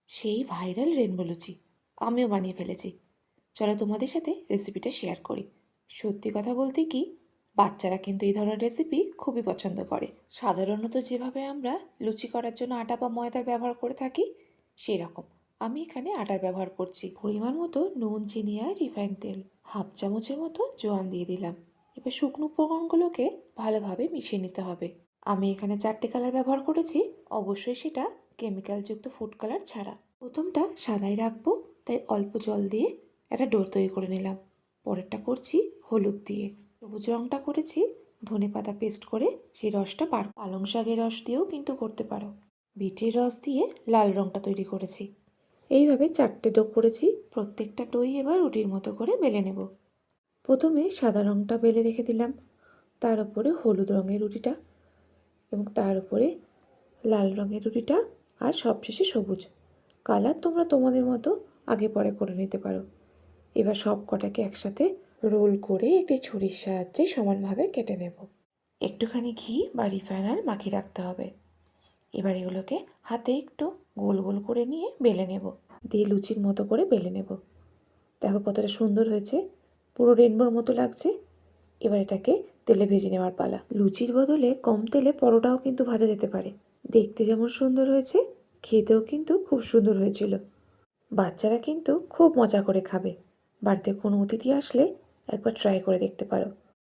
সেই viral rainbow লুচি আমিও বানিয়ে ফেলেছি। চলো তোমাদের সাথে রেসিপিটা শেয়ার করি। সত্যি কথা বলতে কি, বাচ্চারা কিন্তু এই ধরনের রেসিপি খুবই পছন্দ করে। সাধারণত যেভাবে আমরা লুচি করার জন্য আটা বা ময়দার ব্যবহার করে থাকি সেই রকম আমি এখানে আটার ব্যবহার করছি। পরিমাণ মতো নুন, চিনি আর রিফাইন তেল, হাফ চামচের মতো জোয়ান দিয়ে দিলাম। এবার শুকনো উপকরণগুলোকে ভালোভাবে মিশিয়ে নিতে হবে। আমি এখানে 4টে কালার ব্যবহার করেছি, অবশ্যই সেটা কেমিক্যালযুক্ত ফুড কালার ছাড়া। প্রথমটা সাদাই রাখবো, তাই অল্প জল দিয়ে একটা ডো তৈরি করে নিলাম। পরেরটা করছি হলুদ দিয়ে। সবুজ রঙটা করেছি ধনেপাতা পেস্ট করে, সেই রসটা পালং শাকের রস দিয়েও কিন্তু করতে পারো। বিটের রস দিয়ে লাল রঙটা তৈরি করেছি। এইভাবে 4টে ডো করেছি। প্রত্যেকটা ডোই এবার রুটির মতো করে বেলে নেব। প্রথমে সাদা রঙটা বেলে রেখে দিলাম, তার উপরে হলুদ রঙের রুটিটা, এবং তার উপরে লাল রঙের রুটিটা, আর সবশেষে সবুজ কালার তোমরা তোমাদের মতো আগে পরে করে নিতে পারো। এবার সব কটাকে একসাথে রোল করে একটি ছুরির সাহায্যে সমানভাবে কেটে নেব। একটুখানি ঘি বা রিফাইন অয়েল মাখিয়ে রাখতে হবে। এবার এগুলোকে হাতে একটু গোল গোল করে নিয়ে বেলে নেব, দিয়ে লুচির মতো করে বেলে নেব। দেখো কতটা সুন্দর হয়েছে, পুরো রেনবোর মতো লাগছে। এবার এটাকে তেলে ভেজে নেওয়ার পালা। লুচির বদলে কম তেলে পরোটাও কিন্তু ভাজা যেতে পারে। দেখতে যেমন সুন্দর হয়েছে, খেতেও কিন্তু খুব সুন্দর হয়েছিল। বাচ্চারা কিন্তু খুব মজা করে খাবে। বাড়িতে কোনো অতিথি আসলে একবার ট্রাই করে দেখতে পারো।